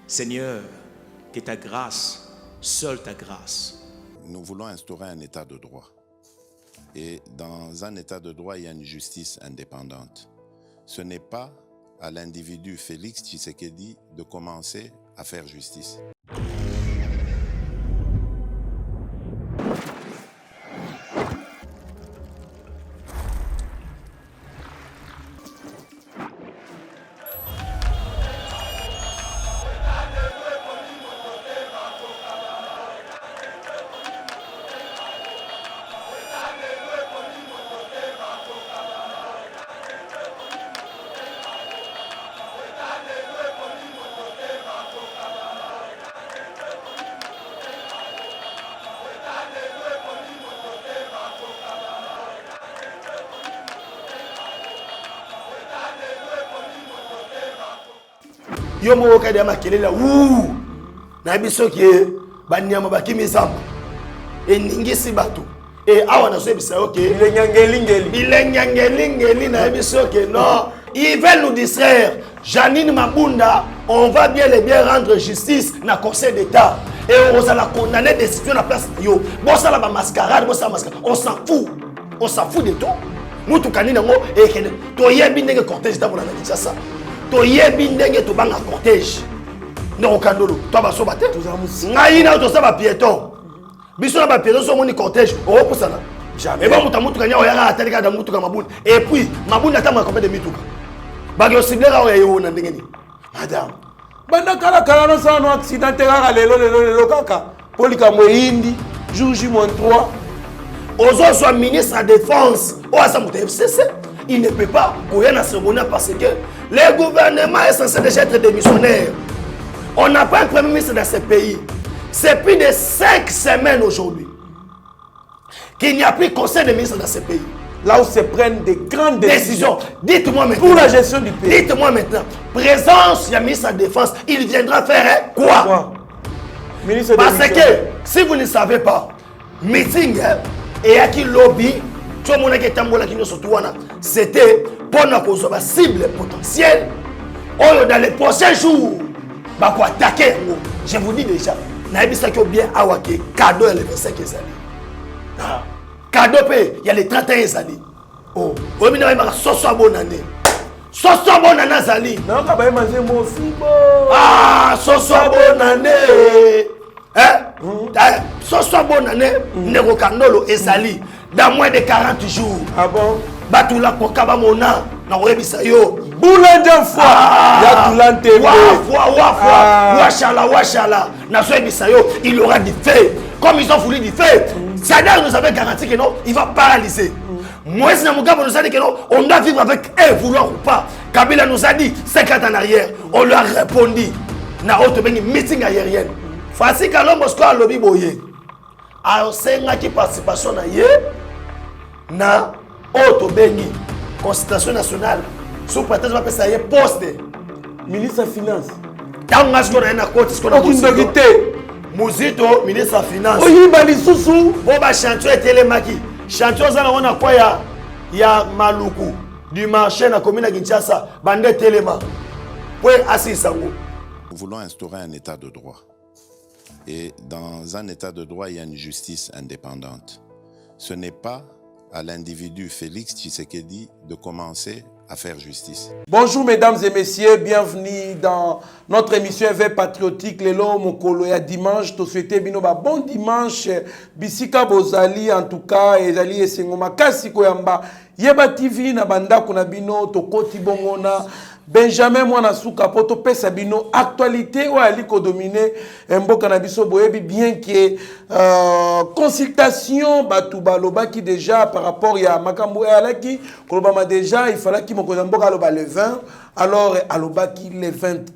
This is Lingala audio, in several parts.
Seigneur, que ta grâce, seule ta grâce. Nous voulons instaurer un état de droit. Et dans un état de droit, il y a une justice indépendante. Ce n'est pas à l'individu Félix Tshisekedi de commencer à faire justice. Yo mo ka dia makelela wu na biso ke banyama bakimizamba eningisi bato e awa na so bisa OK bilengeli na biso ke non ils veulent nous distraire. Janine Mabunda, on va bien les bien rendre justice na conseil d'état et on va la condamner des situations la place yo bon ça la mascarade on s'en fout de tout nous tout kanina ngo e ke to yebi ndenge cortège ta bona na Kinshasa to yebi ndenge to banga cortège no kandolo to ba so bate ngai na to sa ba piéton biso na ba piéton so moni cortège o kusana jamais et ba mutu kanya o yaka atalika da mutu ka Mabunda et puis Mabunda ta ma combien de mituka ba yo ciblera o yo na ndenge ni madame banda kala no sa no accidenté kaka lelo kaka polika mo indi jour J-3 Ozo soit ministre de la Défense au Assemblée FCC, il ne peut pas courir dans la cérémonie parce que le gouvernement est censé déjà être démissionnaire. On n'a pas un premier ministre dans ce pays. C'est plus de 5 semaines aujourd'hui qu'il n'y a plus de conseil de ministres dans ce pays. Là où se prennent des grandes décisions. Dites-moi maintenant. Pour la gestion du pays. Dites-moi maintenant. Présence du ministre de la Défense, il viendra faire quoi? Ministre parce que si vous ne savez pas, meeting et à qui lobby, tout le monde qui est en train de c'était pour nous cible potentielle. Dans les prochains jours, bah quoi attaquer. Je vous dis déjà, naïbisa qui bien awake cadeau les 25 années. Cadeau il y a les 31 années. Oh, oui mais il soso bonne année. Soso bonne année zali. Non, ka ba manger mo fibo. Ah, soso bonne année. Hein? Soso bonne année, nego kandolo ezali dans moins de 40 jours. Ah bon? Batula kokaba mona na rebisa yo. Boulanda fois. Ya tulante. Washala. Na so rebisa yo, il aura du feu. Comme ils ont voulu du feu. Sadar nous avait garanti que non, il va paralyser. Moïse Mugabe nous a dit que non, on doit vivre avec eux, vouloir ou pas. Kabila nous a dit 50 ans en arrière. On lui a répondu. Na autre meeting aérien. Fasi Kalombo a lobby boye. Alors c'est une participation na ye na auto bengi constitution nationale sous prétexte va passer un poste ministre des finances. Tant que on a une côte ce qu'on a Muzito ministre des finances. Oyi bali susu bo ba chantier telemaki. Chantier za na kwa ya Maluku du marché na commune de Kinshasa bande telema. Pour assisango. Nous voulons instaurer un état de droit. Et dans un état de droit, il y a une justice indépendante. Ce n'est pas à l'individu Félix Tshisekedi de commencer à faire justice. Bonjour mesdames et messieurs, bienvenue dans notre émission éveil patriotique. Lelo mokolo ya dimanche, to souhaiter bino ba bon dimanche. Bisika bozali en tout cas, ezali esengoma kasi koyamba. Yeba TV na banda kuna bino to koti bongona. Benjamin Mwanasuka poto pesa bino actualité ou ali ko dominer mboka na biso boyebi bien que consultation batu baloba qui déjà par rapport ya makambo alaki kolobama déjà il fallait ki moko mboka aloba le 20 alors aloba ki le 20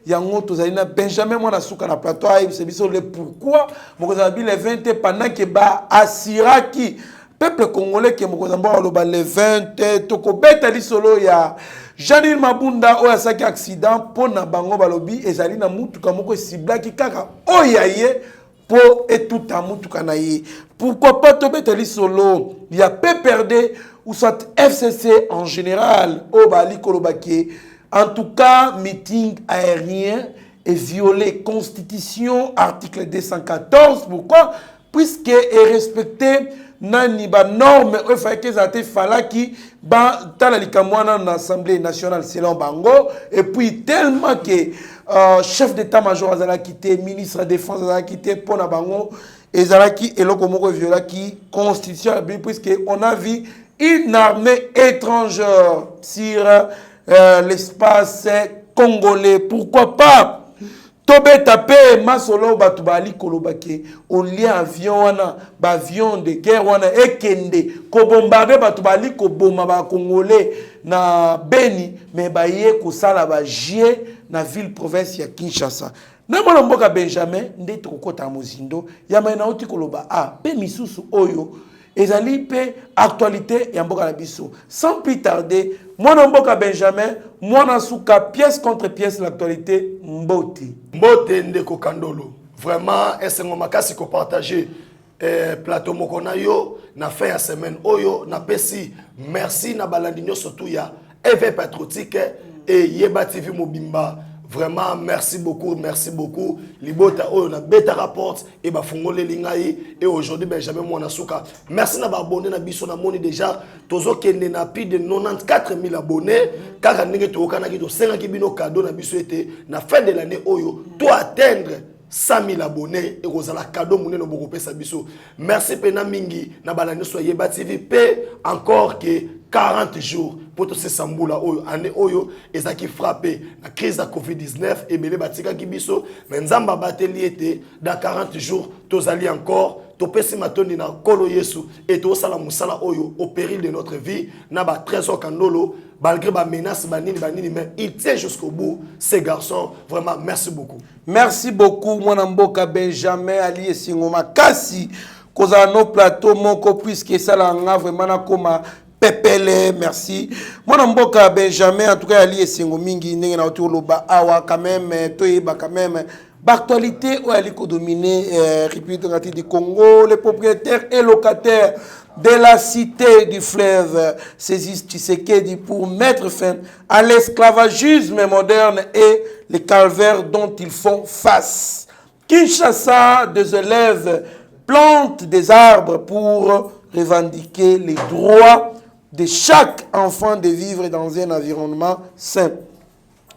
yango tozali na Benjamin Mwanasuka na plateau c'est biso le pourquoi moko zabi le 20 pendant que ba asiraki peuple congolais qui moko mboka aloba le 20 toko beta lisolo ya Janine Mabunda oya saki accident pona bango balobi ezali na mutuka moko siblaki kaka oyaye po etuta mutuka na ye. Pourquoi pas tobeteli solo ya PPRD ou soit FCC en général o bali kolobaki en tout cas meeting aérien et violer Constitution, article 214. Pourquoi? Puisque est respecté nani ba norme il fallait que ça te fallait qui ba tala likamwana dans l'Assemblée nationale selon bango et puis tellement que chef d'état-major azala quitté, ministre de la défense azala quitté pour na bango ezala qui eloko moko viola qui constitution puisque on a vu une armée étrangère sur l'espace congolais. Pourquoi pas? Tobe tapé masolo batu bali kolobake on lie avion wana ba avion de guerre wana ekende ko bombarder batu bali ko boma ba congolais na Beni mais ba ye ko sala ba jie na ville province ya Kinshasa na mwana mboka Benjamin ndete kokota mozindo ya maina oti koloba pe misusu oyo ezali pe actualité ya mboka na biso sans plus tarder mwana mboka Benjamin mwana suka pièce contre pièce l'actualité mbote ndeko Kandolo vraiment esengo makasi ko partager plateau moko na yo na fin ya semaine oyo na pesi merci na balandi nyonso tu ya EV Patriotique et Yeba TV Mobimba. Vraiment, merci beaucoup. Libota oyo na beta rapport et ba fongole lingai et aujourd'hui Benjamin Mwanasuka. Merci na ba abonné na biso na moni déjà tozo kende na plus de 94 000 abonnés. Kaka ndenge to kana ki to senga ki bino cadeau na biso été na fin de l'année oyo to atteindre 100 000 abonnés et rozala cadeau mouné no boko pesa biso. Merci pena mingi na balani so Yeba TV pe encore que 40 jours pour tous ces samboula oyo année oyo ezaki frappé la crise de Covid-19 et belé batika kibiso mais nzamba bateli était dans 40 jours tozali encore topesi matondi na kolo Yesu et to sala musala oyo au péril de notre vie na ba trésor Kandolo malgré ba menace banini mais il tient jusqu'au bout ces garçons vraiment merci beaucoup mwana mboka Benjamin Ali Esingoma kasi koza no plateau moko puisque ça la nga vraiment na koma Pepele, merci. Mon mboka Benjamin, en tout cas, Ali Esengo Mingi, Nenga na Otoloba, Awa, quand même, Toyeba, quand même. L'actualité, où elle est dominée, République du Congo, les propriétaires et locataires de la cité du fleuve saisissent Tshisekedi pour mettre fin à l'esclavagisme moderne et les calvaires dont ils font face. Kinshasa, des élèves plantent des arbres pour revendiquer les droits de chaque enfant de vivre dans un environnement sain.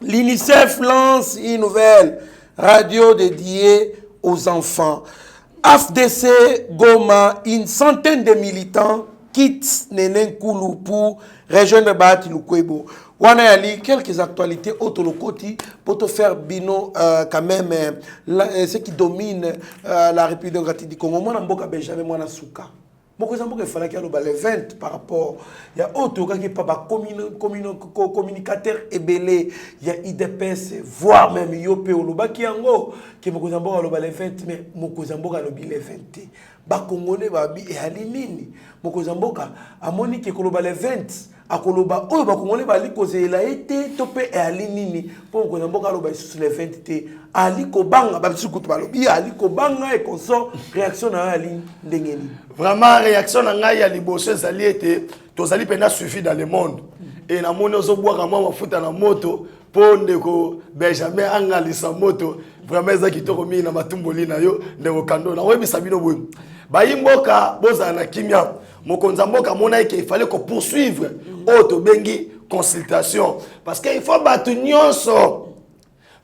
L'UNICEF lance une nouvelle radio dédiée aux enfants. AFDC Goma, une centaine de militants quittent Nenenkulu pour rejoindre Bahati Lukwebo. Wana yali quelques actualités autolocoti pour te faire bino quand même ce qui domine la République démocratique du Congo. Moi Mboka Benjamin Mwana Suka. Moko zamboka fallait qu'il y ait le 20 par rapport il y a autre qui pas communicateur ébélé il y a IDPS voire même Yopé Oloba qui yango qui moko zamboka le 20 mais moko zamboka le 20 ba congolais ba bi et alinini moko zamboka amoni ke koloba le 20 akoloba oyo ba congolais ba likozela été topé et alinini pour moko zamboka lo ba sur le 20 te ali kobanga ba bisukutu ba lobi ali kobanga et consort réaction na ali ndengeni vraiment réaction na ngai ya liboso ezali été tozali pena suivi dans le monde et na moni ozobwaka mwa mafuta na moto po ndeko Benjamin angalisa moto vraiment ezaki toko mingi na matumboli na yo ndeko Kando na webisa bino boye bayimboka boza na kimia mokonza mboka mona ke il fallait qu'on poursuivre auto bengi consultation parce que il faut battre nyonso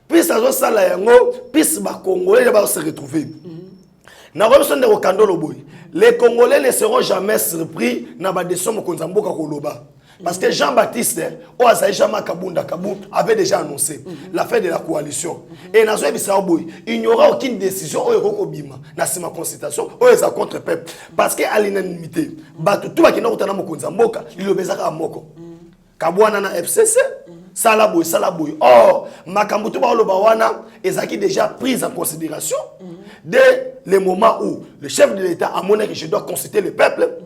puis ça zo sala yango puis ba congolais ba se retrouver na webisa ndeko Kando lo boye les Congolais ne seront jamais surpris na ba décision mokonza mboka koloba. Parce que Jean-Baptiste, avait déjà annoncé la fin de la coalition. Et il n'y aura aucune décision dans ma consultation ou contre peuple. Parce qu'à l'unanimité, tout le monde il est na FCC, Salaboy. Or, Makambutu Bawana est déjà prise en considération dès le moment où le chef de l'État a montré que je dois consulter le peuple.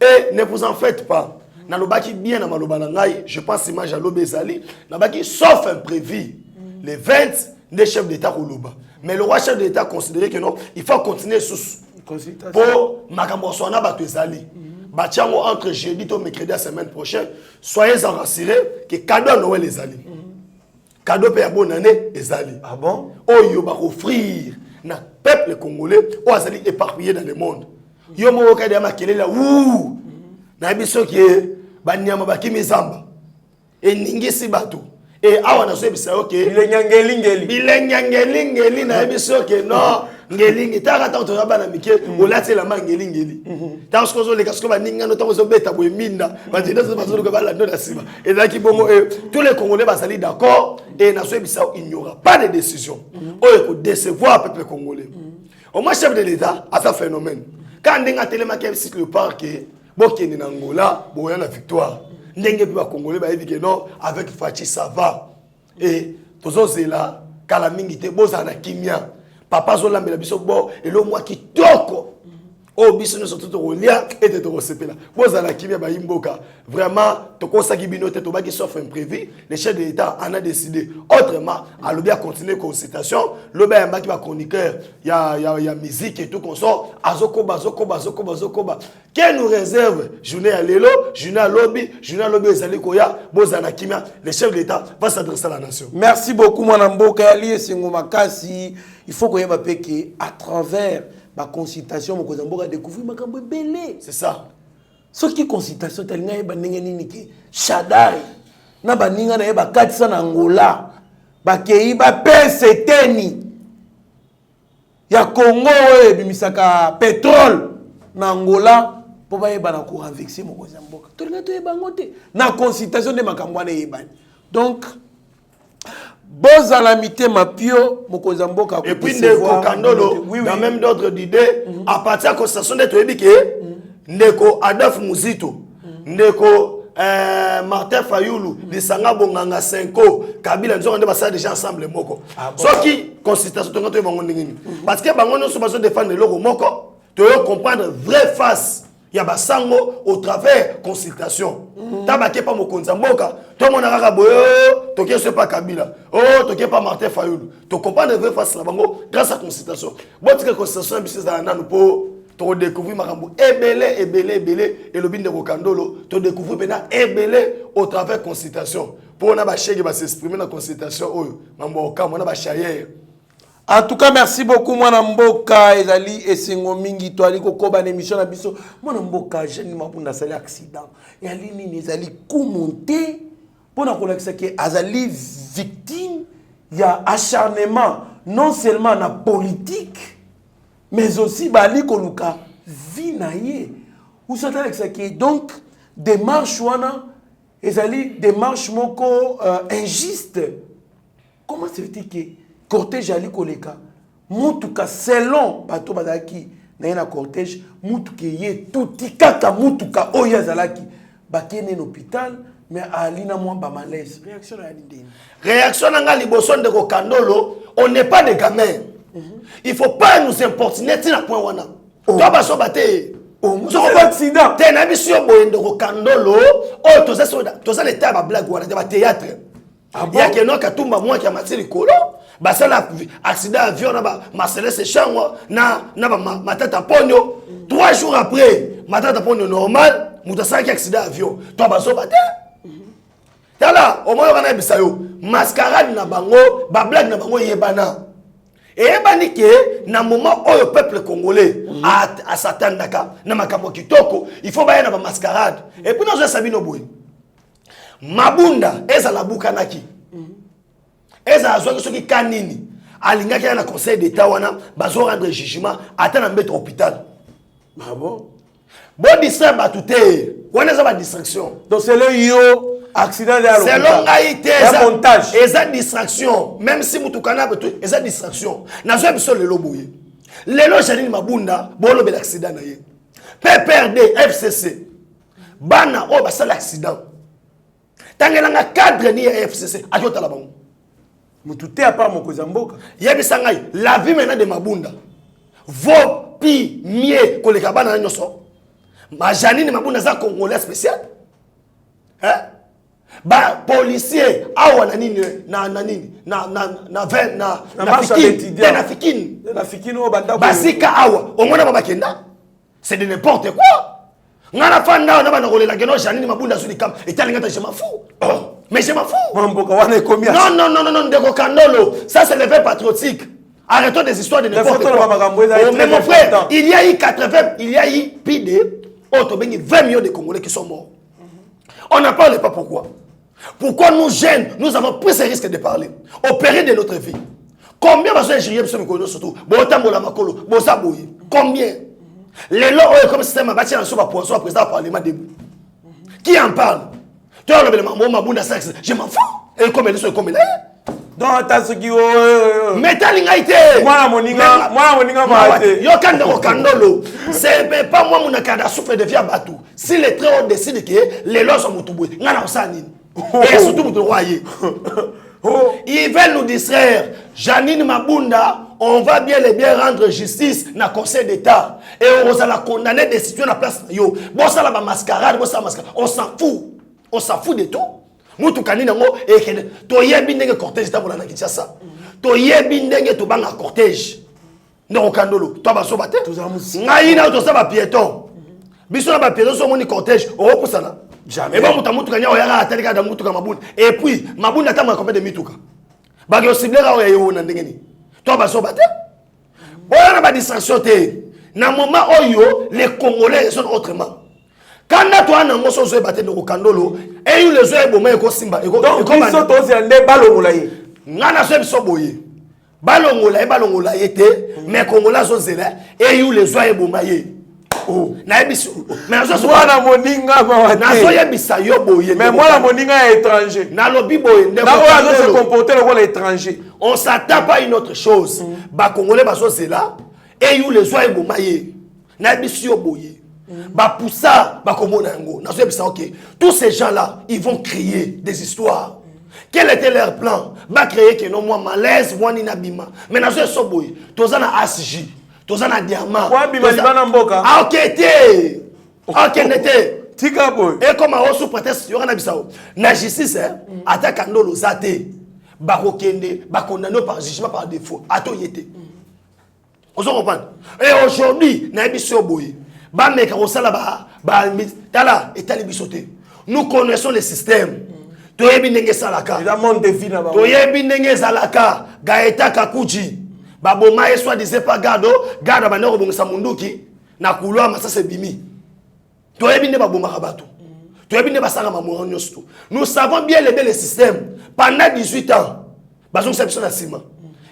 Et ne vous en faites pas. Nalobaki bien na maloba ngai, je pense image à l'obésali, nabaki sauf imprévu. Les 20 des chefs d'État koloba. Mais le roi chef d'État considérait que non, il faut continuer sous pour makambo sona bato ezali. Batiango entre jeudi et mercredi la semaine prochaine, soyez en rassurés que cadeau Noël ezali. cadeau pe ya bonne année ezali. Ah bon? Oyo ba offrir na peuple congolais o azali éparpillé dans le monde. Yo mo ka dia makelela wu. Na biso ke ba nyama ba kimizamba. E ningisi bato. Et awa na so bisa OK. Bilenyangelingeli na biso ke non. Ngelingi taka ta to bana mike o lati la mangelingeli. Ta sko zo le kasko ba ninga no to zo beta bo minda. Ba tena zo bazo ko ba la ndona sima. Et là qui bongo tous les Congolais basali d'accord et na so bisa il n'y aura pas de décision. O ko décevoir peuple congolais. Au moins chef de l'État a ce phénomène. Quand ndinga telema ke cycle park bokeni na Angola boya na victoire. Ndenge pe ba Congolais ba dit que non avec Fachi ça va. Et tozo zela kala mingi te boza na kimia. Papa zola mbela biso bo elo mwa kitoko. O biso no surtout to lia et te recepela. Boza na kimia ba imboka. Vraiment to kosaki binote to baki sauf imprévu. Le chef de l'État en a décidé autrement à l'obia continuer consultation. L'obia mbaki ba chroniqueur ya musique et tout qu'on sort azokoba. Quel nous réserve journée à lelo, journée à lobby ezali koya boza na kimia. Le chef de l'État va s'adresser à la nation. Merci beaucoup mwana mboka ali esengo makasi. Il faut qu'on y ait à travers ma consultation, mon cousin Boga découvrir ma cambo belé. C'est ça. Ce qui consultation, tel n'a pas n'engagé Shadari, n'a pas n'engagé pas 400 Angola, ba kei ba peseteni. Ya Congo et bimisaka pétrole na Angola pour pas y ba na courant vexé mon cousin Boga. Tout le monde est bangoté. Na consultation de ma cambo na yebani. Donc Boz à la mité ma pio mokozamboka et puis ndeko Kandolo dans même d'autres d'idées à partir de la constitution de Toyebike ndeko Adolphe Muzito ndeko Martin Fayulu lisanga bonganga 5 Kabila nzo ndé basa déjà ensemble moko ce qui constitution to ngato bango ndengeni parce que bango no so baso défendre loko moko to comprendre vraie face ya basango au travers consultation tabake pa mokonza mboka to mona kaka boyo to ke pas Kabila to ke pas Martin Fayulu to comprendre vraie face la bango grâce à consultation botika consultation biso za nanu po to découvrir makambo ebele et le binde ko Kandolo to découvrir bena ebele au travers consultation pour na ba chege ba s'exprimer dans consultation oyo mambo ka mona ba chayer. En tout cas, merci beaucoup, Mwana Mboka, Ezali, Esengo Mingi, Toali, Kokoba, l'émission na biso. Mwana Mboka, jeune Mabunda, sali accident. Et Aline, Ezali, commenté, pour na kolakisa que Azali victime, il y a acharnement, non seulement na politique, mais aussi, Bali Koluka, vinaye. Ou s'attendait que ça qui est donc, démarche, Wana, Ezali, démarche moko, injuste. Comment se fait-il que cortège ali koleka mutuka selon bato bazaki na na cortège mutuka ye tuti kaka mutuka oya zalaki bakene l'hôpital mais ali na moi ba malaise réaction ya ndeni réaction nga liboso ndeko Kandolo on n'est pas des gamins il faut pas nous importuner tina point wana to baso baté so accident te na biso boye ndeko Kandolo o toza l'état ba blague wana ba théâtre il y a que non katumba moi qui a mati likolo basala accident avion na ba Marcellus Echango na ba matata ponyo 3 jours après matata ponyo normal mutasaki accident avion to baso bate tala au moins kana bisayo mascarade na bango ba blague na bango yebana et bani ke na moment où le peuple congolais a s'attendaka na makambo kitoko il faut ba na ba mascarade et puis nous sabino boy Mabunda eza la bukanaki eza azwaki soki kanini alingaki na conseil d'état wana bazo rendre jugement ata na mettre hôpital. Ah bon Distraire batuté wana eza ba distraction donc c'est le yo accident de l'hôpital c'est l'ongaïté montage eza distraction même si mutukana beto eza distraction nazo biso lelo boye lelo Janine Mabunda bolo bel accident na ye PPRD FCC bana o ba sala accident tangelanga cadre ni FCC ajota la bango mututé à part mokoza mboka yebisa ngai la vie maintenant de Mabunda vaut pi mieux que les kabana nyoso ma Janine Mabunda za congolais spécial hein ba policier awa na nini na fikini o banda basika awa omona ba bakenda c'est de n'importe quoi ngana fanda na bana kolela keno Janine Mabunda suli kam etalinga ta je m'en fous Mais je m'en fous. Non, Non, Ndeko Kandolo. Ça, c'est le fait patriotique. Arrêtons des histoires de n'importe quoi. Mais mon frère, il y a eu 80, il y a eu plus de 20 millions de Congolais qui sont morts. On n'en parle pas pourquoi. Pourquoi nous jeunes, nous avons pris ce risque de parler au péril de notre vie. Combien de gens surtout combien les lois comme système bâti en soi pour soi président parlement debout. Qui en parle? Tu as le sexe, je m'en fous. Et comme ils sont comme là. Donc t'as ce qui Métalingaïté. Moi yo kandeko kandolo. C'est pas moi mon akada souffle de via batou. Si les très haut décident que les lois sont moutouboui, ngana osani. Et surtout moutouroyer. Ils veulent nous distraire. Janine Mabunda, on va bien les bien rendre justice dans le Conseil d'État. Et on va la condamner des situations à la place. Yo, bon ça la mascarade, bon ça mascarade. On s'en fout. On s'en fout de tout. Moutou kanina ngo et to yebi ndenge cortège ta bolana Kinshasa. To yebi ndenge to banga cortège. Ndoko kandolo, to ba so baté. Ngai na to sa ba piéton. Biso na ba piéton so moni cortège, o kusana. Jamais. Et bon, moutou kanya oyara atalika da moutou ka mabunda. Et puis, mabunda ta ma combien de mituka. Ba yo ciblera o yo na ndenge ni. To ba so baté. Bon na ba distraction té. Na moment oyo, les Congolais sont autrement. Quand toi na ngoso zo baté ndoko kandolo, et you les zo eboma eko simba. Donc ils sont tous en balongola ye. Ngana so biso boye. Balongola ye té, mais Congolais zo zela, et you les zo eboma ye. Oh, na ebiso. Mais moi na moninga ba na so yebisa yo boye. Mais moi la moninga est étranger. Na lobi boye. Na oya se comporter comme l'étranger. On s'attend pas à une autre chose. Ba Congolais ba so zela, et you les zo eboma ye. Na ebiso yo boye. Ba poussa ba komona ngo. Na so yebisa OK. Tous ces gens-là, ils vont créer des histoires. Quel était leur plan? Ba créer que non moi malaise, moi ni nabima. Mais na so boye. Tozana ASJ. Tozana diamant. Quoi bima libana mboka? Ah OK té. OK n'était. Tika boy. Et comme à sous prétexte yora na bisao. Na justice attaque ndolo zate. Ba kokende, ba condamné par jugement par défaut. Ato yete. On se comprend. Et aujourd'hui, na biso boye. Ba meka osala ba tala etali bisoté. Nous connaissons le système. Toyebi ndenge salaka. Il a monte de vie na ba. Toyebi ndenge salaka. Gaeta Kakuji. Baboma soit disait pas gardo ba ndeko bongisa munduki na kulwa masase bimi. Toyebi ndenge baboma kabatu. Toyebi ndenge basanga mamoyo nyosto. Nous savons bien le système. Pendant 18 ans, bazong seption na sima.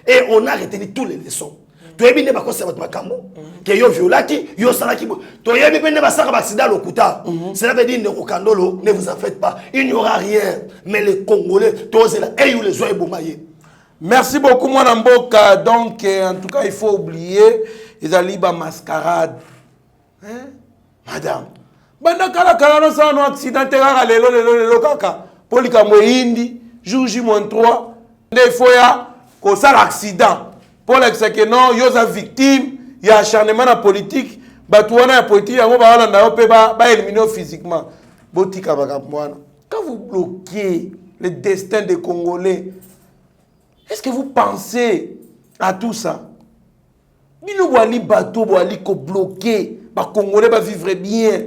Et on a retenu toutes les leçons. Toyebi ndenge bakosa bat makambo que yo violaki, yo salaki. Toyebi ndenge basanga accident lokuta. Cela veut dire ndeko kandolo, ne vous en faites pas. Il n'y aura rien. Mais les Congolais, tous là, et yo les oye bomaye. Merci beaucoup, mon amboka. Donc, en tout cas, il faut oublier les alibas mascarade. Hein? Madame. Banda kala no sa no accident kaka lelo kaka. Polika mo indi, jour J-3. Il faut ya ko sa accident. Pour l'exemple que non, yo sa victime, il y a acharnement na politique, batouana ya politique, yango ba holanda yo pe ba éliminer physiquement. Botika bakamwana. Quand vous bloquez le destin des Congolais, est-ce que vous pensez à tout ça? Bino boali bateau boali ko bloqué, ba Congolais ba vivre bien.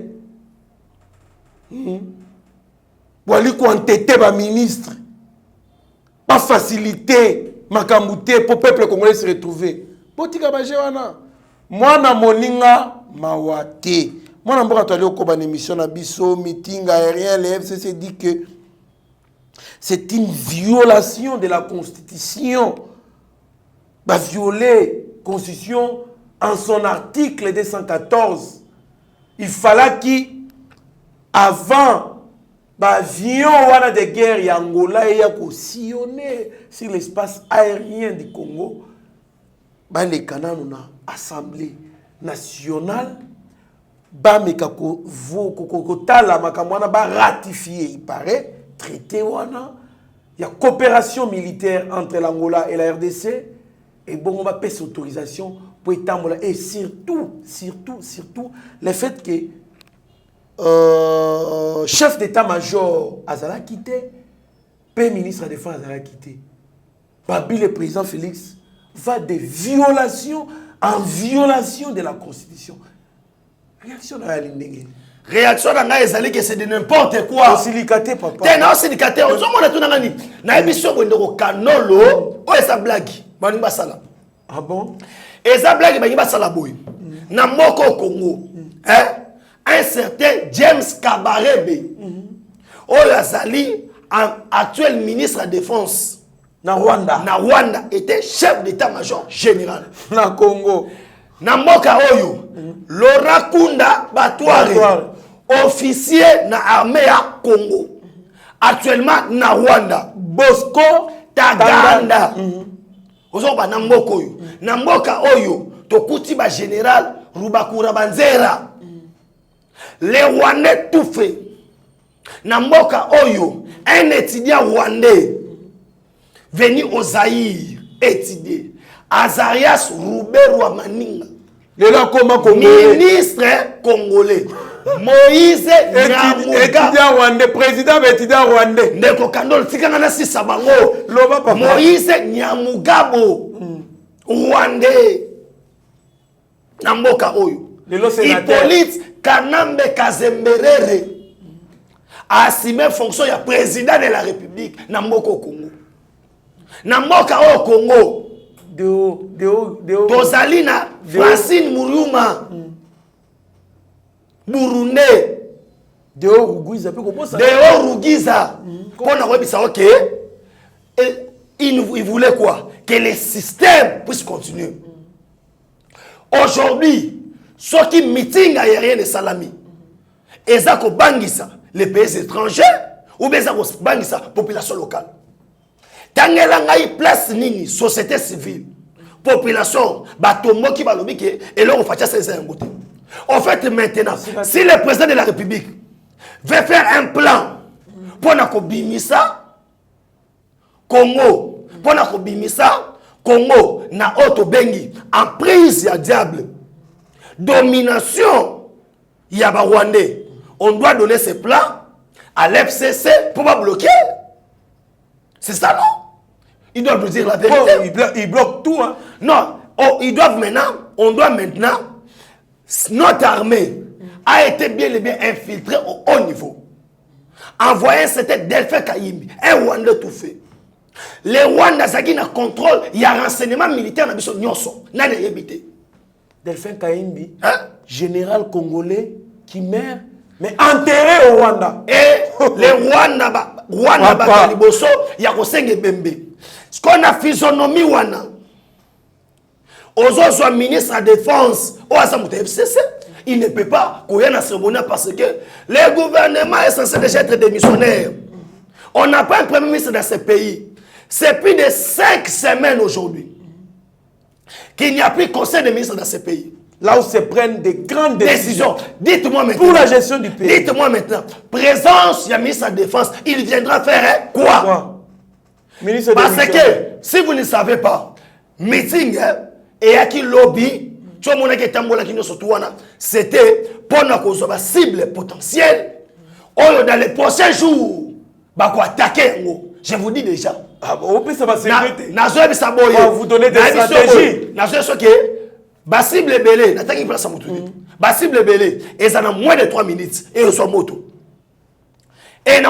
Boali ko entêter ba ministre. Pas faciliter makambouté pour peuple congolais se retrouver. Botika ba jewana. Moi na moninga mawate. Moi na mboka tali okoba na émission na biso meeting aérien le FCC dit que c'est une violation de la Constitution. Va violer la Constitution en son article 214. Il fallait qu'avant l'avion de guerre, il y a Angola et sillonner sur l'espace aérien du Congo. Les Canadiens ont l'Assemblée nationale. Ratifié, il paraît. Traité wana, il y a coopération militaire entre l'Angola et la RDC et bon on va payer cette autorisation pour établir et surtout le fait que chef d'état-major Azala quitté, Premier ministre de la Défense Azala quitté. Babi le président Félix va de violation en violation de la Constitution. Réaction à la ligne. réaction na ngai ezali que c'est de n'importe quoi. Silicaté papa. T'es non silicaté. On s'en tout nangani. Na émission bonde ko kanolo. Oh esa blague. Bani basala. Ah bon? Esa blague bani basala boy. Na moko au Congo. Hein? Un certain James Kabarebe. Oh azali actuel ministre de la Défense. Na Rwanda. Na Rwanda était chef d'état-major général. Na Congo. Na mboka oyo. Laurent Kunda Batware. Officier na armée ya Congo. Actuellement na Rwanda. Bosco Taganda. Ozoba na mboka oyo. Na mboka oyo tokuti ba général Rubakura Banzera. Les Rwandais tout fait. Na mboka oyo un étudiant rwandais venu au Zaïre étudier. Azarias Rouberwa Maninga. Ministre congolais. Moïse étudiant rwandais, président étudiant rwandais. Ndeko Kandol tikanga na sisa bango. Moïse Nyamugabo. Rwandais. Na mboka oyo. Hippolyte Kanambe Kazemberere a assumé fonction ya président de la République na mboka Congo. Na mboka o Congo. Deo. Tozalina Francine Muriuma. Burundais. Deo Rugiza pe ko posa. Deo Rugiza. Pona webisa OK. Il voulait quoi? Que le système puisse continuer. Aujourd'hui, ceux qui meeting aérien de Salami, ezako bangisa les pays étrangers ou bien ezako bangisa population locale. Tangela ngai place nini société civile, population batombo qui balobi ke et là on fait ça un côté. En fait maintenant, si le président de la République veut faire un plan pour nakobimisa Congo, pour nakobimisa Congo na auto bengi en prise ya diable. Domination Yaba Rwandais. On doit donner ces plans à l'FCC pour pas bloquer. C'est ça, non? Ils doivent nous dire la vérité. Ils bloquent tout. Hein? Non, ils doivent maintenant, on doit maintenant, notre armée a été bien et bien infiltrée au haut niveau. Envoyé, c'était Delphin Kayimbi, un Rwandais tout fait. Les Rwandais, qui ont contrôle, il y a un renseignement militaire dans le Nyonso. N'a pas évité. Delphin Kayimbi, hein? Général congolais qui meurt, mais enterré au Rwanda. Et les Rwanda Bakaliboso, il y a Kosenge Bembe. Ce qu'on a physionomie Wana. Ozo soit ministre de la Défense, au Asamoute FCC, il ne peut pas courir dans ce bonheur parce que le gouvernement est censé déjà être démissionnaire. On n'a pas un premier ministre dans ce pays. C'est plus de 5 semaines aujourd'hui qu'il n'y a plus de conseil de ministres dans ce pays. Là où se prennent des grandes décisions. Dites-moi maintenant. Pour la gestion du pays. Dites-moi maintenant. Présence, il y a ministre de la Défense. Il viendra faire quoi? Ministre parce que, si vous ne savez pas, meeting et à qui lobby, c'était pour nous cible potentielle. Dans les prochains jours, attaquer. Je vous dis déjà. Ah bon, ça va vous donner des stratégies. La cible est belée. La cible est belée. Et ça a moins de 3 minutes. Et ils sont moto. Et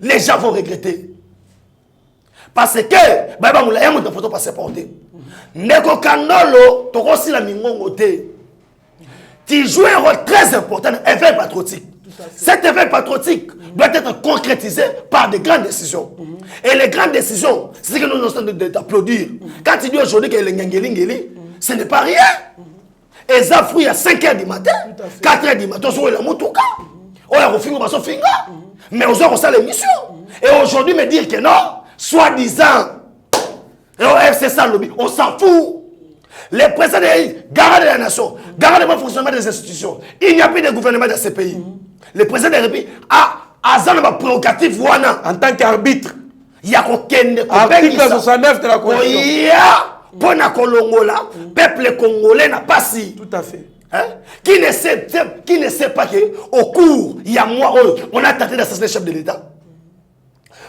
les gens vont regretter. Parce que, il y a une photo passer porter. Neko Kandolo, tu aussi la mingongo te. Tu joues un rôle très important, un événement patriotique. Cet événement patriotique doit être concrétisé par de grandes décisions. Et les grandes décisions, c'est ce que nous sommes en train d'applaudir. Quand tu dis aujourd'hui que les Ngengeli, ce n'est pas rien. Et ça fruit à 5 h du matin, 4 h du matin, on a la moutouka. On a refait un finger. Mais on a l'émission. Et aujourd'hui, me dire que non, soi-disant, c'est ça le lobby, on s'en fout. Les présidents garant de la nation, garant du bon fonctionnement des institutions. Il n'y a plus de gouvernement dans ce pays. Le président de la République a un prérogative en tant qu'arbitre. Il y a aucun article 69 de la Constitution. Il y a pour la Colongola, peuple congolais n'a pas si. Tout à fait. Hein? Qui ne sait pas qu'au cours, il y a moi, on a tenté d'assassiner le chef de l'État.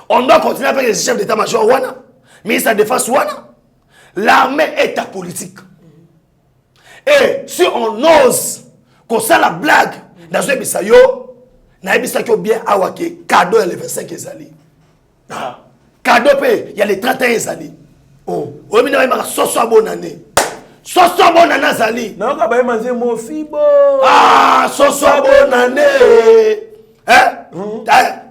On doit continuer avec les chefs d'état-major Wana, ministre de la Défense Wana. L'armée est ta politique. Et si on ose qu'on ça la blague nazo ebisa yo na ebisa ko bien awake cadeau le 25 ezali cadeau pe il y a les 31 ezali oh omina ba soso bonne année soso bonne année ezali na ka ba manze mo fibo soso bonne année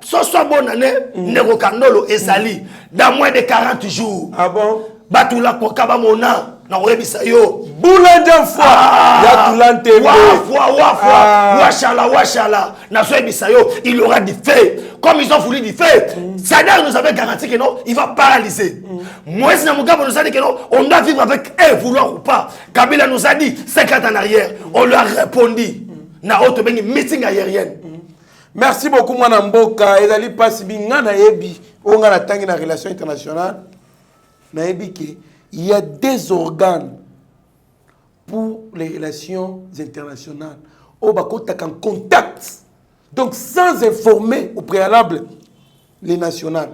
soso bonne année nego kandolo ezali dans moins de 40 jours ah bon batula ko kaba mona na oyebisa yo boulanja fois ya tulante washala na soyebisa yo il aura du feu comme ils ont voulu du feu Sadar nous avait garanti que non il va paralyser Moïse na Mugabe nous a dit que non on doit vivre avec eux vouloir ou pas Kabila nous a dit 50 ans en arrière on lui a répondu na auto bengi meeting aérienne. Merci beaucoup mwana mboka ezali pasi binga na yebi onga na tangi na relation internationale na yebi ke il y a des organes pour les relations internationales au bakota en contact donc sans informer au préalable les nationales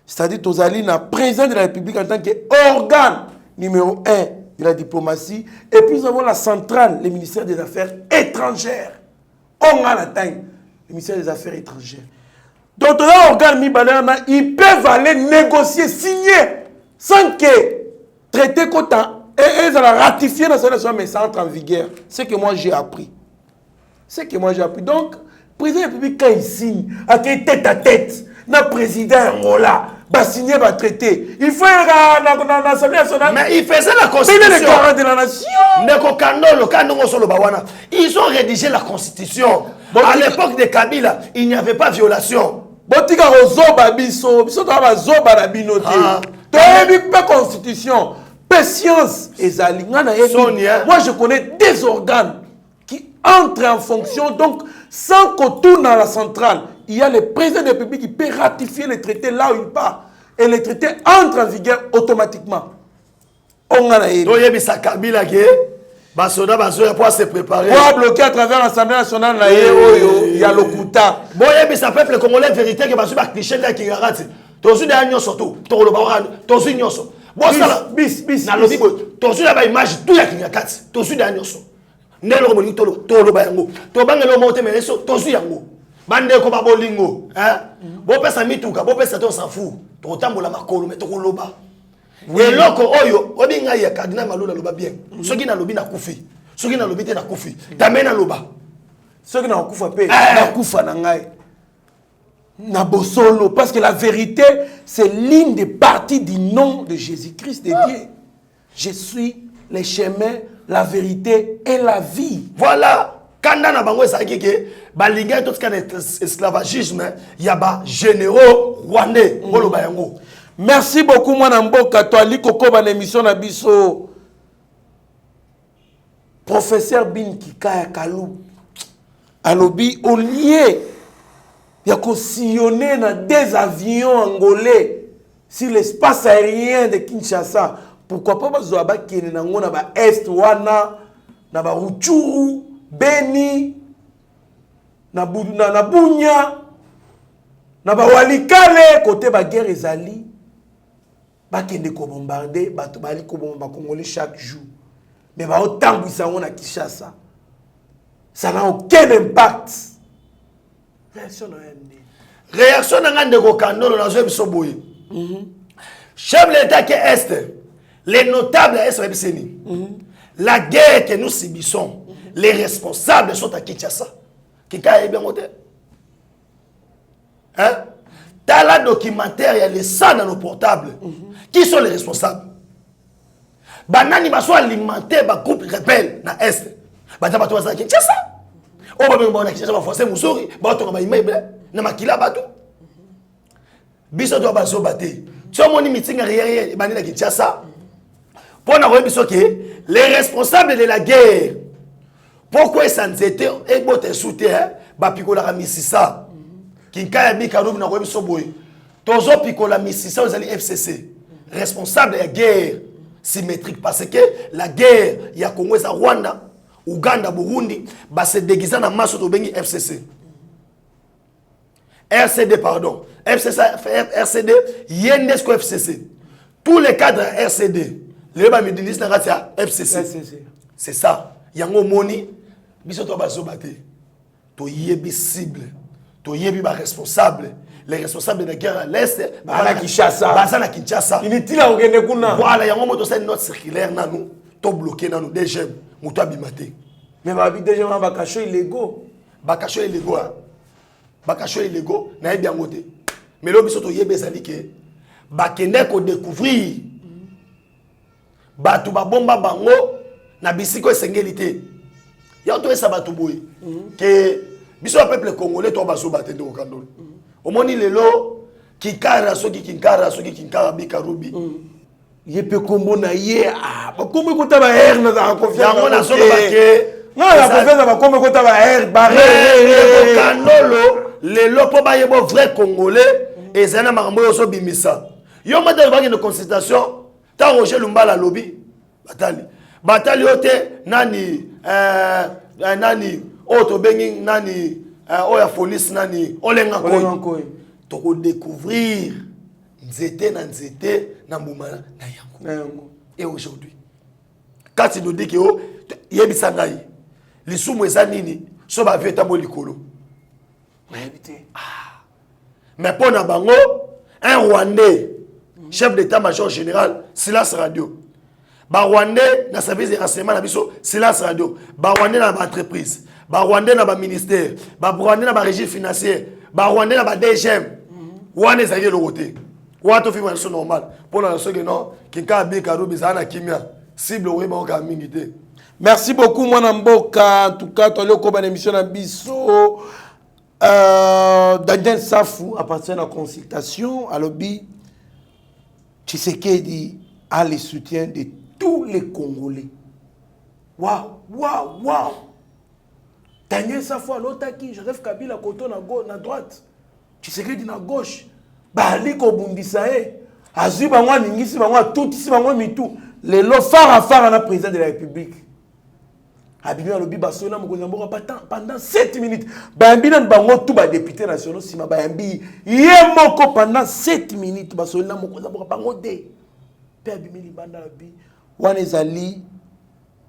c'est-à-dire tozali na président de la République en tant qu'organe numéro 1 de la diplomatie et puis nous avons la centrale le ministère des Affaires étrangères onga na tangi le ministère des Affaires étrangères. Donc, l'organe Mibalana, ils peuvent aller négocier, signer, sans que traité quota et ils allont ratifier la solution, mais ça entre en vigueur. C'est ce que moi j'ai appris. C'est ce que moi j'ai appris. Donc, le président de la République, quand il signe, avec tête à tête, le président Angola va signer, va traiter. Il faut l'Assemblée nationale. Mais il faisait la constitution. Il est le garant de la nation. Ils ont rédigé la constitution. À l'époque de Kabila, il n'y avait pas de violation. Botika rozoba biso, biso taba zoba na binote. Pas constitution, patience ezali ngana yebi. Moi je connais des organes qui entrent en fonction donc sans qu'on tourne dans la centrale. Il y a le président de la République qui peut ratifier les traités là où il part et les traités entrent en vigueur automatiquement. On ngana yebi. Do yebi sa Kabila ke Basoda basoya pour se préparer. Pour bloquer à travers l'Assemblée nationale, il y a le Kouta. Bon, mais ça peuple congolais vérité que basoya cliché là qui garate. Tozu de agnon surtout. Tolo bawana, tozu nyoso. Bon ça bis. Na lobi tozu la ba image tout ya kinyakati. Tozu de agnon so. Ndelo mo tolo ba yango. To bangelo mo te mereso tozu yango. Bande ko ba bolingo, hein? Bo pesa mituka, bo pesa to s'en fout. To tambola makolo mais to ko loba. Et loko oyo obinga ya kadina malula loba bien soki na lobi na kufi soki na lobi te na kufi tamena loba soki na kufa pe na kufa na ngai na bosolo parce que la vérité c'est l'une des parties du nom de Jésus-Christ de Dieu. Je suis le chemin, la vérité et la vie. Voilà kanda na bango ezaki ke balinga tout cas esclavagisme ya ba généraux rwandais boloba yango. Merci beaucoup, moi, Namboka, toi, Likoko, ban émission na biso. Professeur Bin Kikaya Kalou. Alobi, au lieu, il y a qu'on sillonner dans des avions angolais sur l'espace aérien de Kinshasa. Pourquoi pas, Bazoaba, qui est dans l'Est, Wana, na ba Ruchuru, Beni, na Bunya, na ba Walikale, côté ba guerre ezali. Bakende ko bombarder bato bali ko bomba congolais chaque jour mais ba autant ça on a Kinshasa ça n'a aucun impact. Réaction na ngande ko kandolo na zo biso boye chef de l'état qui est les notables est biseni la guerre que nous subissons les responsables sont à Kinshasa qui ka bien moté hein dans la documentaire, il y a les sang dans nos portables. Qui sont les responsables? Banani baso alimenter ba groupe rebelle na est. Ba taba to za Kinshasa. O ba bengo na Kinshasa ba forcer musori, ba to ba immeuble na makila bato. Biso to ba so baté. Tu moni meeting arrière bani na Kinshasa. Pour na biso que les responsables de la guerre. Pourquoi ça nous était et bote soutien ba pikola ka misisa. Kinkaya Bikaroub na webi soboy. Tozo pikola misisa aux FCC. Responsable de la guerre symétrique parce que la guerre ya Congo et Rwanda, Uganda, Burundi, ba se déguiser na maso to bengi FCC. RCD pardon. RCD Yendesko FCC. Tous les cadres RCD, les ba midilis na ratia FCC. C'est ça. Yango moni biso to ba so baté. to yebi cible, to yebi ba responsable. Les responsables de la guerre à l'Est, Bana Kinshasa. Basana Kinshasa. Inutile okende kuna. Voilà, il y a un moment où c'est une note circulaire, nous, to bloqué, nous, déjà, nous, to abimate. Mais ma vie déjà, ma cacho illégaux. Bakacho illégaux, hein. Bakacho illégaux, n'a bien goûté. Mais là, biso to yebe zali ke, bakende ko découvrir, batu ba bomba bango, na bisiko esengélité. Ya to esa batu boy, que biso peuple congolais to baso batende au kandolo. Omoni lelo, kikara soki kinkara bikarubi. Yepe kombo na ye, ah, kombo kota ba air na za confiance. Yango na solo bake. Non, la confiance ba kombo kota ba air barré. Kandolo, lelo po ba yebo vrai congolais. Et c'est un marambo yo so bimisa. Yo mata ba une consultation, ta Roger Lumbala lobby, batali ote nani nani auto bengi nani oya police nani olenga ko. To découvrir nzete na mbuma na yango. Et aujourd'hui, quand il nous dit que yebisa ngai, lisumu eza nini, so ba veta mo likolo. Mais pour Nabango, un Rwandais, chef d'état-major général, silence radio. Ba Rwandais, dans service de renseignement, silence radio. Ba Rwandais dans l'entreprise. Ba Rwandais dans le ministère. Ba Rwandais dans la régie financière. Ba Rwandais dans la DGM. Rwandais ça y est le côté. Rwandais fait une normal. Pour la raison que non, Kinka Bikaru bizana kimia. Cible oui bon kamingité. Merci beaucoup mon Mboka. En tout cas, tu as eu une émission à Bisso. Daniel Safou appartient à la consultation à l'objet Tshisekedi a le soutien de tous les Congolais. Waouh. Daniel Safou à l'autre qui je rêve Kabila Koto na droite. Tshisekedi na gauche. Bali ko bundisa azu bangwa ningisi bangwa tout ici bangwa mitu. Le lo fara na président de la République. Abimi alobi basona mokonzi mboka pendant 7 minutes. Bayambi na bango tout ba député national sima bayambi yemoko pendant 7 minutes basona mokonzi mboka bango de. Pe abimi libanda abi wana ezali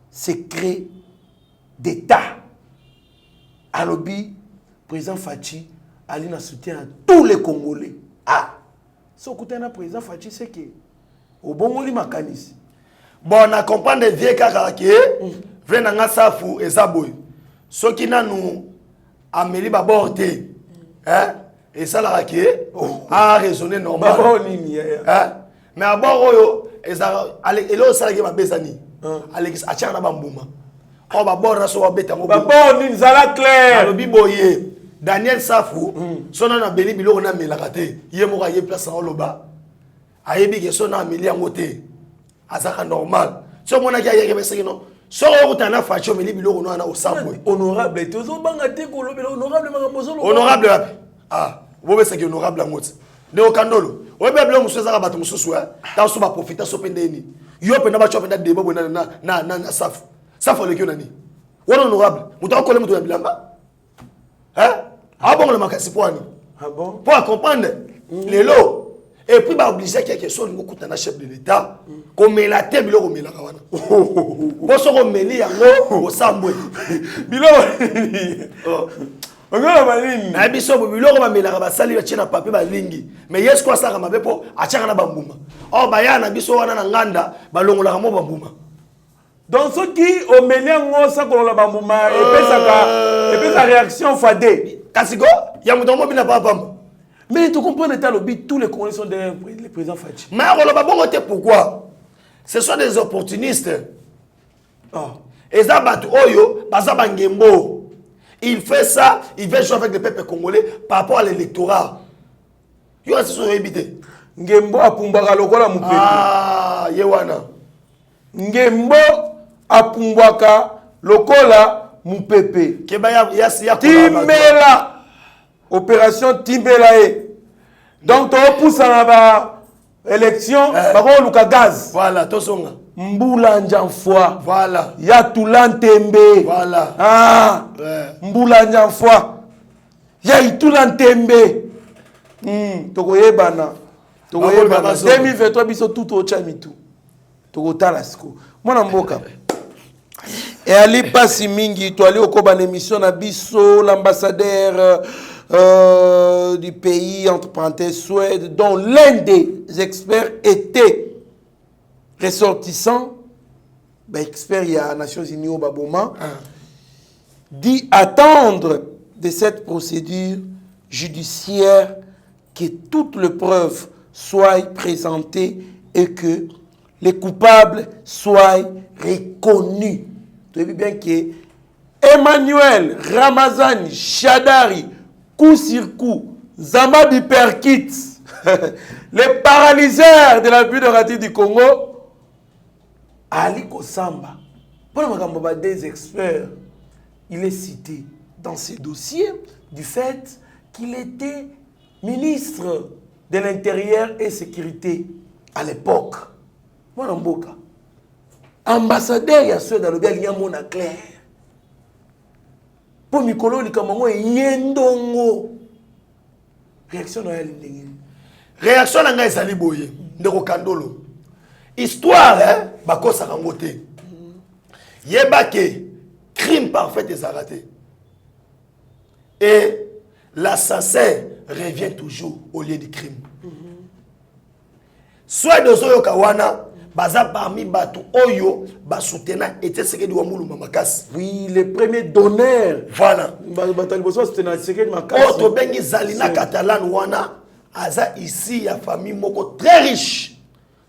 secret d'état. Alobi président Fachi ali na soutien à tous les Congolais. Ah. So kutana président Fachi c'est que obongoli makanisi. Bon, on comprend des vieux karaké. Vrena nga safu ezaboy. Soki nanu ameli baborte. Et ça la raké a raisonné normal. Mais abord oyo eza elo sala ke mabezani. Alex achana bambuma. O babor na so babeta ngo. Babor ni zala clair. Alobi boye. Daniel Safu sona na beli biloko na melakate. Ye mo ka ye place en loba. Ayebi ke sona ameli ngote. Azaka normal. So mona ki ayeke beseki no. Honorable, tu as honorable, honorable, ah, vous savez que honorable de Okandolo. Vous avez bien monsieur Zarabat, monsieur Soua, t'as su profiter sur Pendeni. Yo pena ba chopenda débat na saf. Saf le kionani. Ou honorable, vous t'as collé mon bilamba. Hein? Ah bon le makasi poani. Ah bon? Pour comprendre les lots. Et puis, bah, obligé quelque chose, nous coûtons un chef de l'État, comme la tête, bilo comme la kawana. Pour se remélier, alors, au samboué. Bilo. On a la ligne. Na biso bilo comme la kaba sali va tchena papier ba lingi. Mais yes quoi ça kama bepo achaka na bambuma. Oh ba ya na biso wana na nganda balongola kamo bambuma. Donc ceux qui au mélange ça qu'on la bambuma et puis sa réaction fadé. Kasiko, ya mutombo bina papa. Mais tu comprends l'état lobby, tous les Congolais sont derrière le président Fachi. Mais pourquoi? Ce sont des opportunistes. Et ça, Oyo, Bazabangembo. Il fait ça, il veut jouer avec le peuple congolais par rapport à l'électorat. Il va se éviter. Ngembo apumbaka lokola mupepe. Ah, yewana. Ngembo apumbaka lokola mupepe. Timela. Opération Timbelae. Donc, tu as poussé à l'élection, tu as gaz. Voilà, tosonga. Mboula Njanfoa. Voilà. Yatulan Tembe. Voilà. Ah. Mboula Njanfoa. Yatulan Tembe. Tokoye bana. Tokoye bana. 2023 biso tout au chamitu. Toko talasko. Mwana mboka. Et Ali Passi Mingi, tu allé au Koban émission Nabiso, l'ambassadeur du pays, entre parenthèses, Suède, dont l'un des experts était ressortissant, expert, il y a la Nations Unies au Baboma, dit attendre de cette procédure judiciaire que toutes les preuves soient présentées et que les coupables soient reconnus. Tu vois bien que Emmanuel Ramazani Shadari, coup sur coup, Zamabi Perkit, les paralyseurs de la bulle de Rati du Congo, Ali Kosamba, pour le des experts, il est cité dans ces dossiers du fait qu'il était ministre de l'Intérieur et Sécurité à l'époque. Moi, Mboka. Ambassadeur, il y a ceux dans le bien, il y a mon clair. Pour Mikolo, il y a Yendongo. Réaction à l'Indégué. Réaction à l'Indégué, Boye. Ndeko Kandolo. Histoire, bako sarangote. Yebake, crime parfait et raté. Et l'assassin revient toujours au lieu du crime. Soit de Zoyo Kawana, baza parmi Batu Oyo, Basutena était ce que du Wamulu Mamakas. Oui, le premier donneur. Voilà. Autre bengi Zalina Catalan Wana, Aza ici, il y a famille Moko très riche.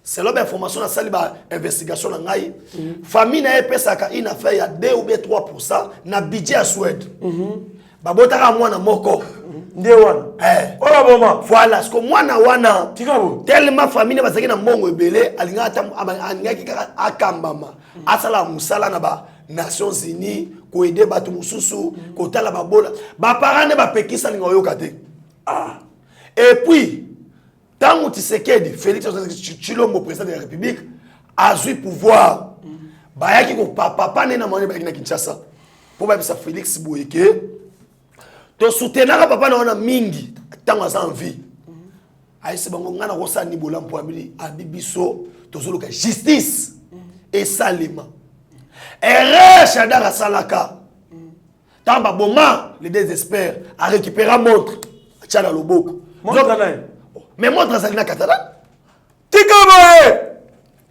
C'est l'information dans la investigation. Famille n'a pas ça une affaire, il y a 2 ou 3% na budget à Suède. Babotaka mwana moko. Voilà, parce que mwana wana tellement famille na bazaki na mbongo ebele alinga kaka akambama asala musala na ba Nations Unies ko aider batu mususu ko tala babola ba parents ne ba pekisa linga yoka te. Et puis tant Tshisekedi Félix Tshilombo président de la République a eu pouvoir bayaki ko papa ne na moni ba na Kinshasa pour ba bisa Félix Boyeke to soutenir papa na ona mingi tango za envie aïse bango ngana ko sa ni bolampo abili abibiso to zoluka justice et salima erreur Shadara Salaka tamba boma les désespère à récupérer montre tchala loboko mais montre Zalina Catalan Tikaboe.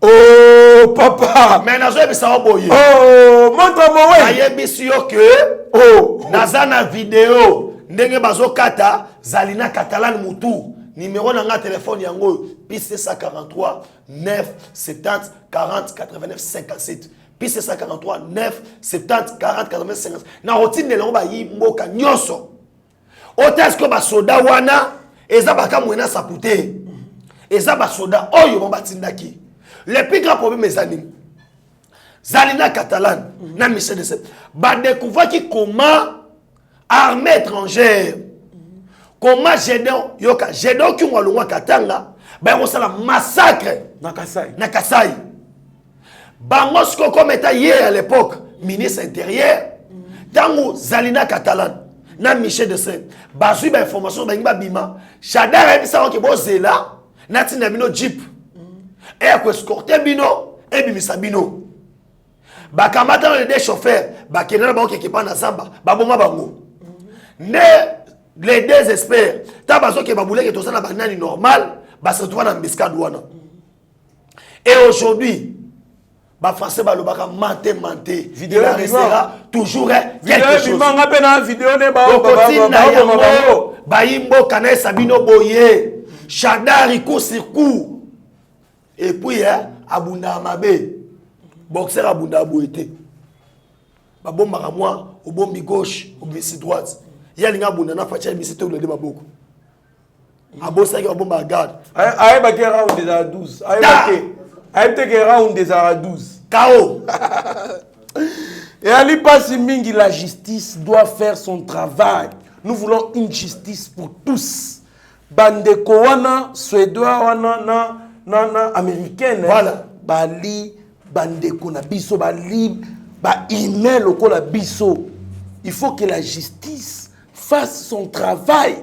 Oh papa, mais nazo ebisa oboye. Oh montre-moi. Ayebisi yo que nazana vidéo ndenge bazo kata Zalina Catalan mutu numéro na nga téléphone yango piste 143 9 70 40 89 57 piste 143 9 70 40 89 57 na routine de longo ba yi mboka nyoso otasko ba soda wana eza baka mwena sapute eza ba soda oyo bomba tindaki. Le plus grand problème est Zalina Catalan, na Michel de Sèvres, ba découvert qui comment armée étrangère, comment Gédéon yoka Gédéon qui ont le Katanga, ba on la massacre na Kasai. Na Kasai. Bangosko comme était hier à l'époque ministre intérieur, tango Zalina Catalan, na Michel de Sèvres, ba su ba information ba ngba bima, Shadara bisa ko bozela, na tina bino jeep. Et à quoi escorter bino et bimisa bino bakamata les deux chauffeurs bakena ba qui pas na zamba baboma bango ne les deux experts tabazo ke babule ke tosana banani normal ba se trouva na mbescade wana. Et aujourd'hui ba français ba lobaka menté vidéo restera toujours quelque chose vidéo ne ba yimbo kana sabino boye Shadari coup sur coup. Et puis, Abunda Amabe, boxeur Abunda Abouete. Babomba à moi, au bombi gauche, au bissi droite. Il y a une abunda na fatia bissi tout le débat beaucoup. Abosa qui a bomba garde. Aïe, baké round des à 12. Aïe, baké round des à 12. KO. Et Ali Passi Mingi, la justice doit faire son travail. Nous voulons une justice pour tous. Bandeko wana, Suédois wana, na américaine. Voilà. Bali, bandeko na biso, bali, ba email au la biso. Il faut que la justice fasse son travail.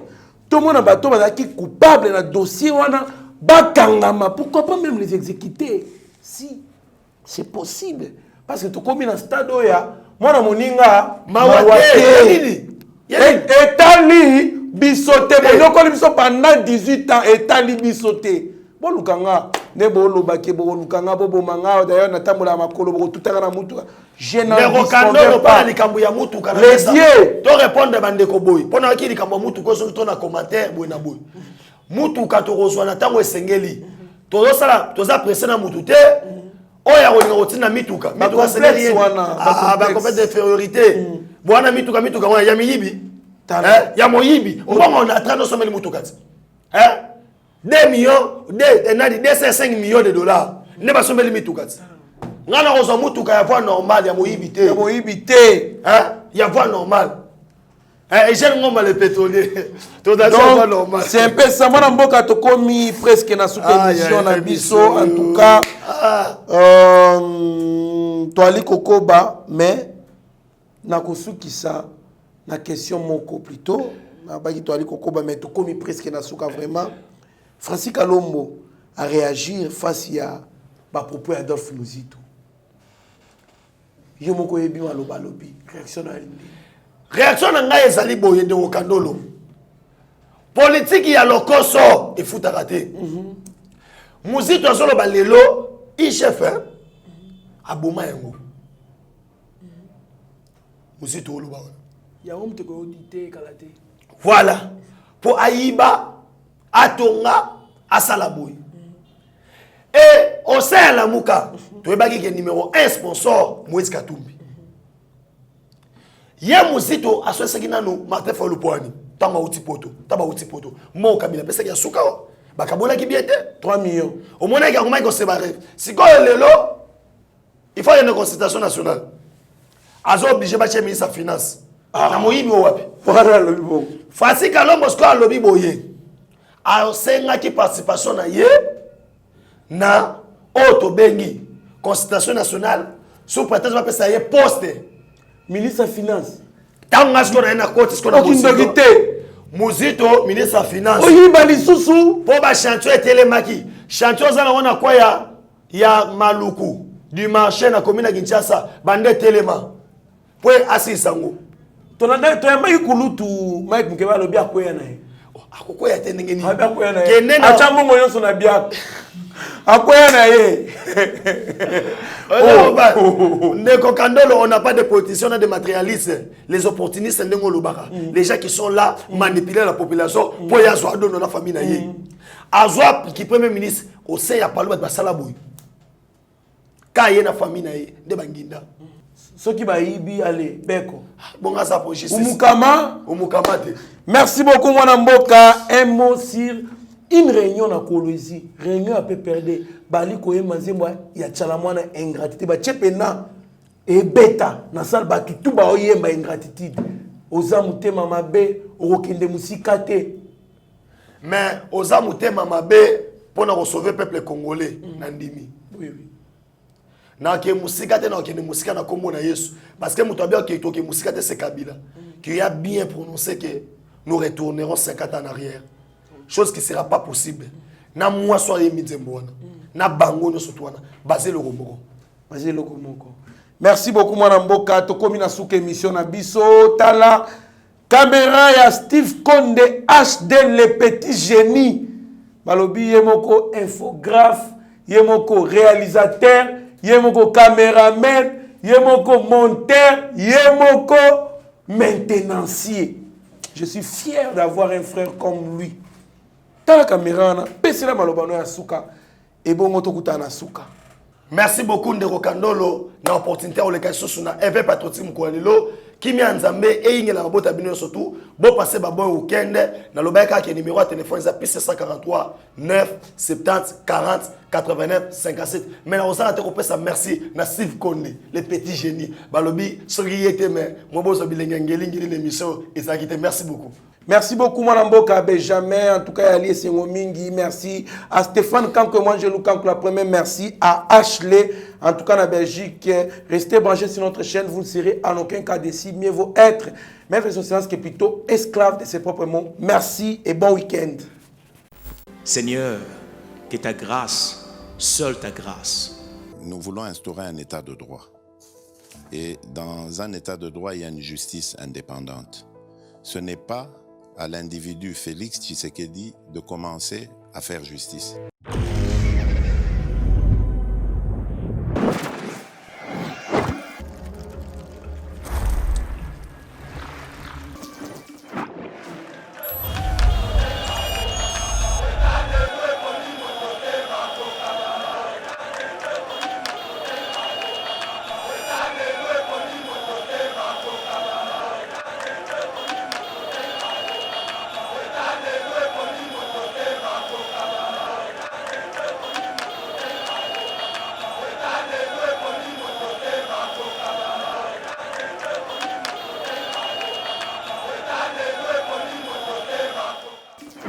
Tout le monde a bateau qui coupable dans le dossier wana, bakangama. Pourquoi pas même les exécuter? Si c'est possible. parce que tu comme dans stade oya mwana moninga Mawate etali bisote bonyokoli biso pendant 18 ans etali bisote bolukanga ne bolobaki bolukanga bobomanga d'ailleurs natambola makolo botutaka na mutuka je n'en disconviens pas likambo ya mutuka na les yeux to répondre bandeko boy pona ki likambo ya mutuka so to na commentaire boy na boy mutuka to kozwa na tango esengeli toza pressé na mutu te oya kolinga kotina mituka sengeli ba complexe d'infériorité bwana mituka wana ya miyibi ya moyibi mbongo on a train de sommer mutuka 2 millions 205 millions de dollars ne ba sommer mituka ngana kozwa mutuka ya voie normale ya moyibi te ya voie normale et j'ai le pétrolier. Donc, c'est un peu ça. Moi, je suis presque dans la émission na biso. En tout cas, Toali Kokoba, mais na kosuki ça, na question moko plutôt. Na baki Toali Kokoba, mais tu comme presque na souka vraiment. Francis Kalombo a réagi face à propos d'Adolphe Muzito. Yo moko yebi maloba lobi. Réaction na lindi. Réaction na ngai ezali boye de Okandolo. Politique ya lokoso efutaka te. Muzito azolo balelo chef aboma yango. Muzito oloba wana. Ya mtu ko auditer kalate. Voilà. Pour ayiba atonga asala boye. Et au sein la muka, tu ebaki ke numéro 1 sponsor Moïse Katumbi. Ye Muzito aswesaki nanu Martin Fayulu tamba utipoto mo kabila pesa ya suka bakabola ki bien 3 millions au moins ka comment ko séparer siko lelo il faut une consultation nationale azo obligé ba chez ministre finance na moyibi wapi voilà le bon Francis Kalombo sko alobi boye a senga ki participation na ye na auto bengi consultation nationale sous prétexte ba pesa ye poste ministre des Finances. Tanga skona na cote skona Muzito ministre des Finances. Oyi bali susu po ba chantier telemaki. Chantier za na kwa ya Maluku du marché na commune Kinshasa bande telema. Po asisango. Tonanda to yamba kulutu Mike Mkeba lobi akoya na ye. Akokoya te ndenge ni. Akoya na ye. Kenena acha mbongo yonso na biako. Akoya na ye. Ndeko Kandolo, on n'a pas de politiciens, on a des matérialistes. Les opportunistes, les gens qui sont là, manipuler la population pour y avoir dans la famille. Azwa qui premier ministre, au sein il y a pas le de Basalaboui. Quand il y a une famille de Banginda. Ce qui va y aller, Beko. Bon, ça pour justice. Umukama. Merci beaucoup, mon Mboka. Un mot sur une réunion à Kolwezi. Réunion à peu perdre. Bali koye manzemwa ya chalamwana ingratitude. Ba chepena e beta na sal ba kituba oyemba ingratitude. Oza mutema mabe okende musika te. Mais oza mutema mabe pona ko sauver peuple congolais na ndimi. Oui oui. Na ke musika te na okende musika na kombo na Yesu parce que muto abia ke to ke musika te c'est Kabila qui a bien prononcé que nous retournerons 50 ans en arrière. Chose qui sera pas possible. Na moi soirée midzembona. Na bango no sotwana basé le romoko. Basé le romoko. Merci beaucoup mwana mboka to komi na souka émission na biso tala caméra ya Steve Konde HD le petit génie. Balobi yemoko infographe, yemoko réalisateur, yemoko caméraman, yemoko monteur, yemoko maintenancier. Je suis fier d'avoir un frère comme lui. Tala caméra na pesela malobano ya souka. Et bon moto kutana souka. Merci beaucoup Ndeko Kandolo na opportunité o le ka sosu na eve patriotisme ko lelo kimi anzambe e ingela mabota bino surtout bo passer ba bon weekend na lobaka ke numéro de téléphone za plus 743 9 70 40 89 57 mais na osana te ko pesa merci na Steve Konde le petit génie balobi soki yete mais mo bozo bilenge ngelingi l'émission et ça qui te merci beaucoup. Merci beaucoup, Mwanamboka Benjamin. En tout cas, Ali Sengomingi. Merci à Stéphane Kanko, moi je loue Kanko la première. Merci à Ashley. En tout cas, en Belgique. Restez branchés sur notre chaîne. Vous ne serez en aucun cas déçus. Mieux vaut être maître de silence qui est plutôt esclave de ses propres mots. Merci et bon week-end. Seigneur, que ta grâce, seule ta grâce. Nous voulons instaurer un état de droit. Et dans un état de droit, il y a une justice indépendante. Ce n'est pas à l'individu Félix Tshisekedi de commencer à faire justice.